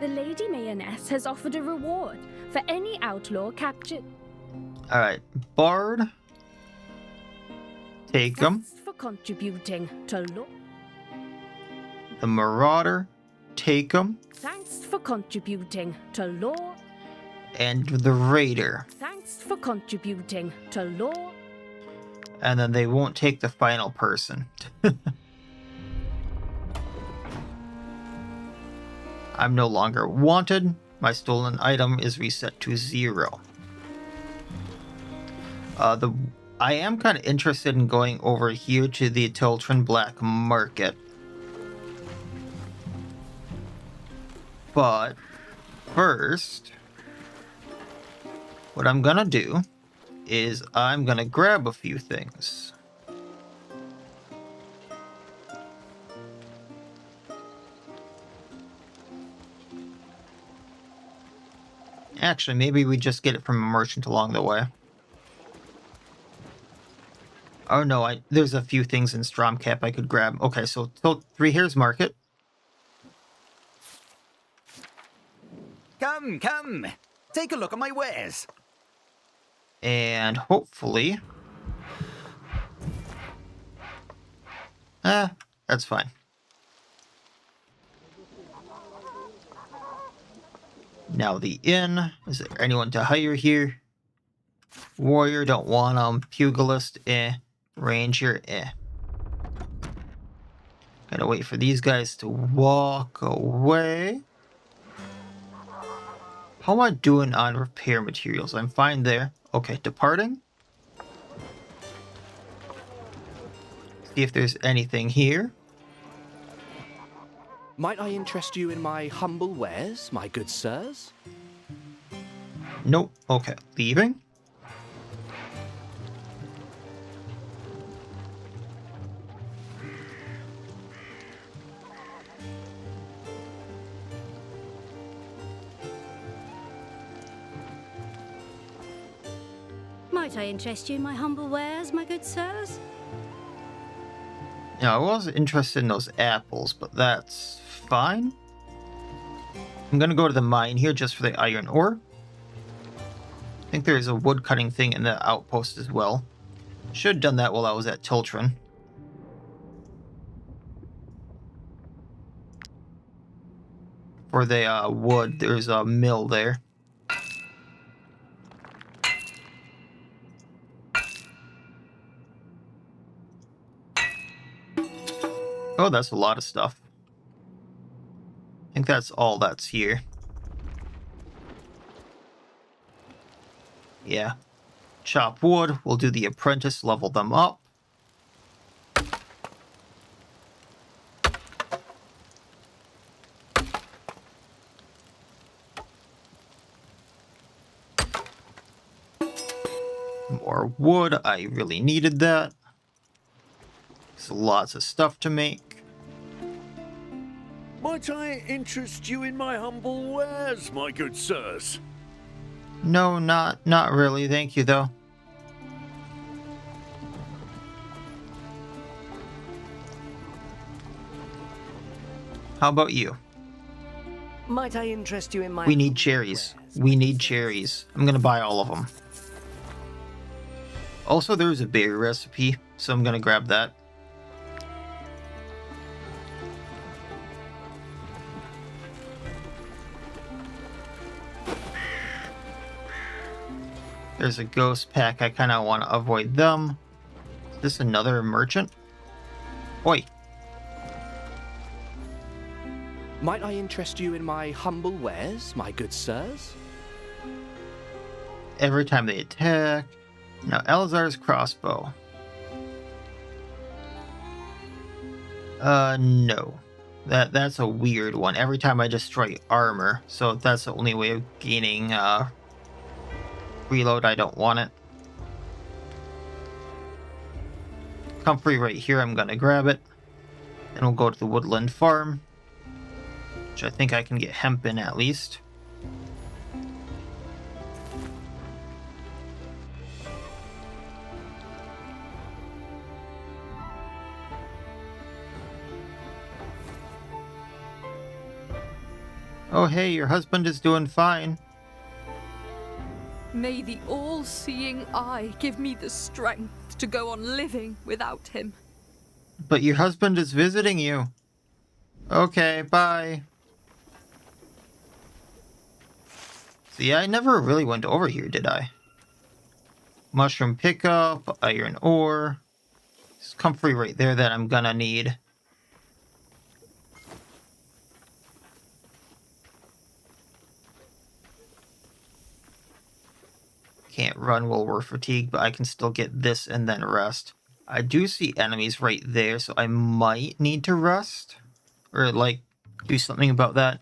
The Lady Mayonnaise has offered a reward for any outlaw captured. Alright. Bard. Take them. Thanks for contributing to look. the Marauder, take them, Thanks for contributing to law. and the Raider. Thanks for contributing to law. And then they won't take the final person. I'm no longer wanted. My stolen item is reset to 0. I am kind of interested in going over here to the Tiltren Black Market. But first, what I'm gonna do is I'm gonna grab a few things. Actually, maybe we just get it from a merchant along the way. Oh no, there's a few things in Stromcap I could grab. Okay, so Three Hairs Market. Come, come. Take a look at my wares. And hopefully... that's fine. Now the inn. Is there anyone to hire here? Warrior, don't want them. Pugilist, Ranger, Gotta wait for these guys to walk away. How am I doing on repair materials? I'm fine there. Okay, departing. See if there's anything here. Might I interest you in my humble wares, my good sirs? Nope. Okay, leaving. Might I interest you in my humble wares, my good sirs? Now, I was interested in those apples, but that's fine. I'm gonna go to the mine here just for the iron ore. I think there's a wood cutting thing in the outpost as well. Should have done that while I was at Tiltren. For the wood, there's a mill there. Oh, that's a lot of stuff. I think that's all that's here. Yeah. Chop wood. We'll do the apprentice, level them up. More wood. I really needed that. There's lots of stuff to make. Might I interest you in my humble wares, my good sirs? No, not really. Thank you, though. How about you? Might I interest you in my... We need cherries. We need cherries. I'm gonna buy all of them. Also, there's a berry recipe, so I'm gonna grab that. There's a ghost pack. I kind of want to avoid them. Is this another merchant? Oi. Might I interest you in my humble wares, my good sirs? Every time they attack. Now, Elazar's crossbow. No. That's a weird one. Every time I destroy armor. So that's the only way of gaining, reload. I don't want it. Comfrey right here. I'm gonna grab it. Then we'll go to the woodland farm, which I think I can get hemp in at least. Oh hey, your husband is doing fine. May the all-seeing eye give me the strength to go on living without him. But your husband is visiting you. Okay, bye. So yeah, I never really went over here, did I? Mushroom pickup, iron ore. There's comfrey right there that I'm gonna need. Can't run while we're fatigued, but I can still get this and then rest. I do see enemies right there, so I might need to rest. Or, like, do something about that.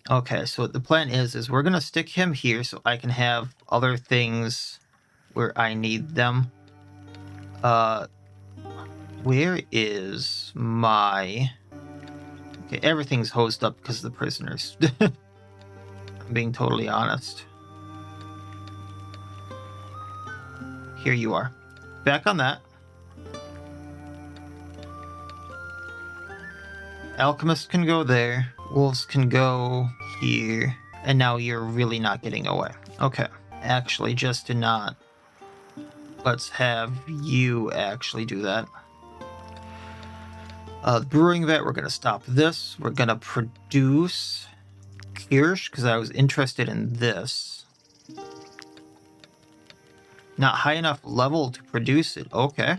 Okay, so the plan is we're gonna stick him here so I can have other things where I need them. Where is my... Okay, everything's hosed up because of the prisoners. I'm being totally honest. Here you are. Back on that. Alchemist can go there. Wolves can go here. And now you're really not getting away. Okay. Actually, just to not... Let's have you actually do that. Brewing vat, we're going to stop this. We're going to produce Kirsch, because I was interested in this. Not high enough level to produce it. Okay.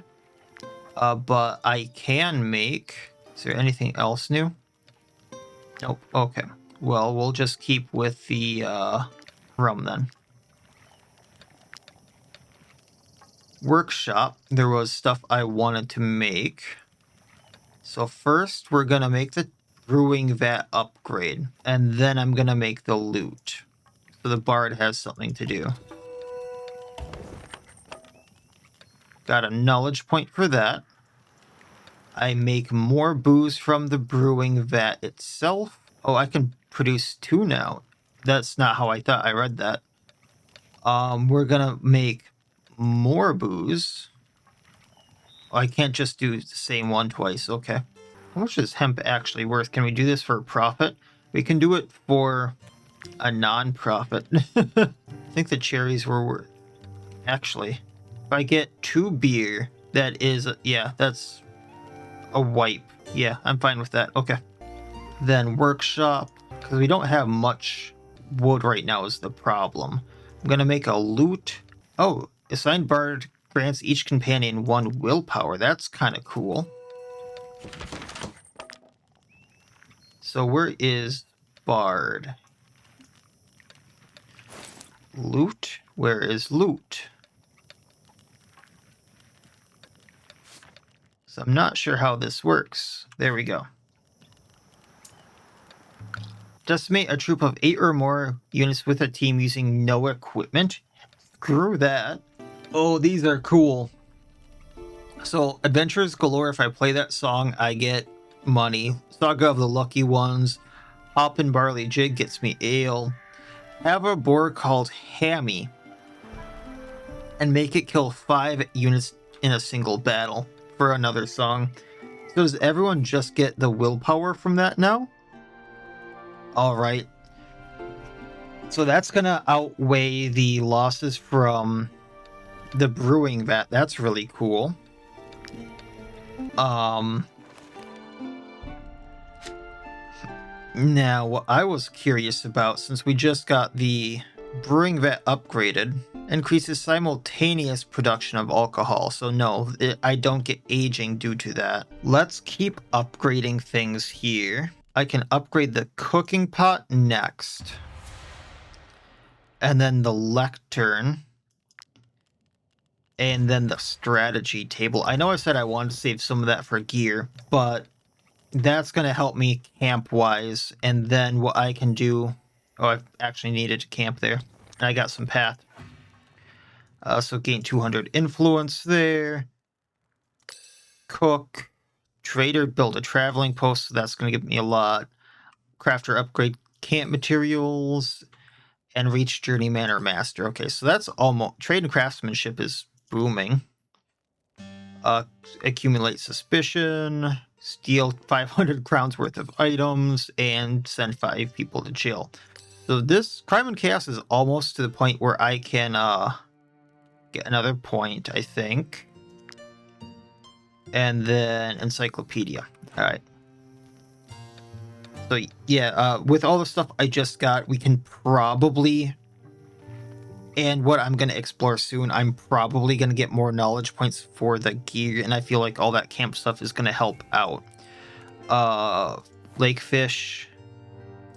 But I can make... Is there anything else new? Nope. Okay. Well, we'll just keep with the rum then. Workshop. There was stuff I wanted to make. So first, we're going to make the brewing vat upgrade. And then I'm going to make the loot. So the bard has something to do. Got a knowledge point for that. I make more booze from the brewing vat itself. Oh, I can produce 2 now. That's not how I thought I read that. We're gonna make more booze. Oh, I can't just do the same one twice. Okay. How much is hemp actually worth? Can we do this for a profit? We can do it for a non-profit. I think the cherries were worth... Actually, if I get 2 beer, that is... Yeah, that's... a wipe. Yeah, I'm fine with that. Okay. Then workshop, because we don't have much wood right now is the problem. I'm going to make a loot. Oh, assigned bard grants each companion 1 willpower. That's kind of cool. So where is bard? Loot? Where is loot? So I'm not sure how this works. There we go. Decimate a troop of 8 or more units with a team using no equipment. Screw that. Oh, these are cool. So, Adventures Galore, if I play that song, I get money. Saga of the Lucky Ones. Hop and Barley Jig gets me ale. Have a boar called Hammy. And make it kill 5 units in a single battle. For another song. So does everyone just get the willpower from that now? Alright. So that's gonna outweigh the losses from the brewing vat. That's really cool. Now, what I was curious about, since we just got the brewing vat upgraded, increases simultaneous production of alcohol. So no, I don't get aging due to that. Let's keep upgrading things here. I can upgrade the cooking pot next. And then the lectern. And then the strategy table. I know I said I wanted to save some of that for gear, but that's going to help me camp-wise. And then what I can do... Oh, I actually needed to camp there. And I got some path. So gain 200 influence there. Cook. Trader, build a traveling post. So that's going to give me a lot. Crafter, upgrade camp materials. And reach journeyman or master. Okay, so that's almost... Trade and craftsmanship is booming. Accumulate suspicion. Steal 500 crowns worth of items. And send 5 people to jail. So this crime and chaos is almost to the point where I can get another point, I think. And then encyclopedia. All right. So yeah, with all the stuff I just got, we can probably, and what I'm going to explore soon, I'm probably going to get more knowledge points for the gear, and I feel like all that camp stuff is going to help out. Lake fish,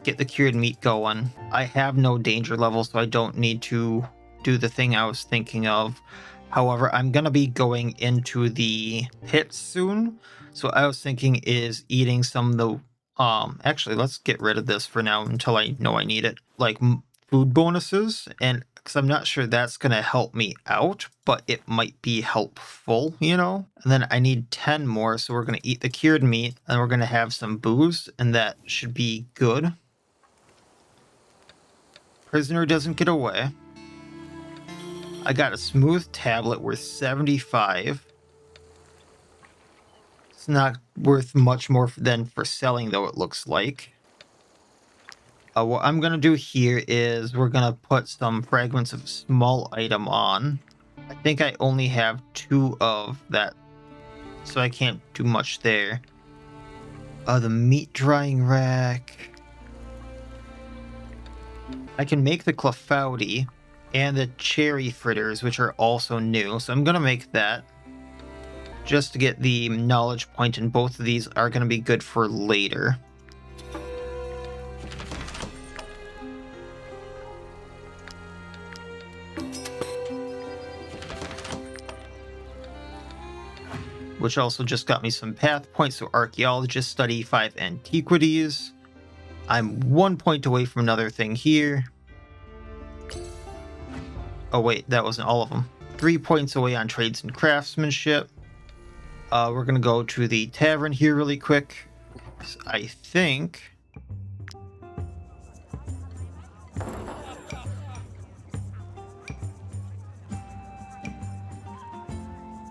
get the cured meat going. I have no danger level, so I don't need to do the thing I was thinking of. However, I'm going to be going into the pit soon, so I was thinking is eating some of the actually, let's get rid of this for now until I know I need it. Like food bonuses, and because I'm not sure that's going to help me out, but it might be helpful, you know? And then I need 10 more, so we're going to eat the cured meat, and we're going to have some booze, and that should be good. Prisoner doesn't get away. I got a smooth tablet worth 75. It's not worth much more than for selling, though, it looks like. What I'm going to do here is we're going to put some fragments of small item on. I think I only have 2 of that, so I can't do much there. The meat drying rack. I can make the clafouti and the cherry fritters, which are also new, so I'm going to make that. Just to get the knowledge point, and both of these are going to be good for later. Which also just got me some path points, so archaeologist study 5 antiquities. I'm 1 point away from another thing here. Oh wait, that wasn't all of them. 3 points away on trades and craftsmanship. We're going to go to the tavern here really quick. I think...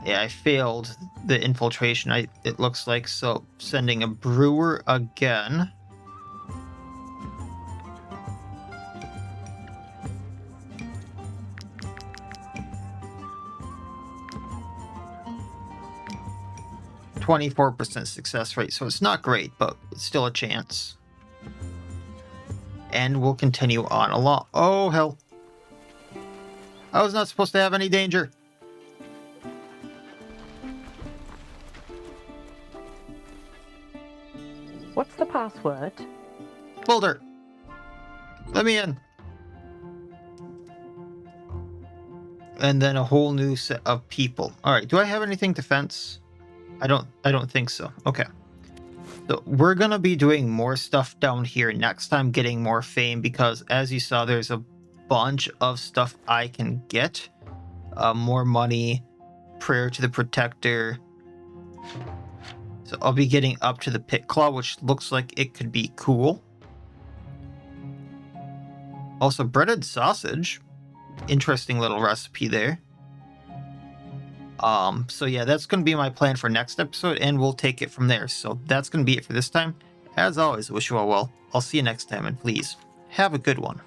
yeah, I failed the infiltration, it looks like, so sending a brewer again. .24% success rate, so it's not great, but it's still a chance. And we'll continue on along. Oh, hell. I was not supposed to have any danger. What's the password? Boulder. Let me in. And then a whole new set of people. All right, do I have anything to fence? I don't think so. Okay. So we're going to be doing more stuff down here next time, getting more fame, because as you saw, there's a bunch of stuff I can get. More money, prayer to the protector. So I'll be getting up to the pit claw, which looks like it could be cool. Also, breaded sausage. Interesting little recipe there. So yeah, that's going to be my plan for next episode, and we'll take it from there. So that's going to be it for this time. As always, I wish you all well. I'll see you next time, and please, have a good one.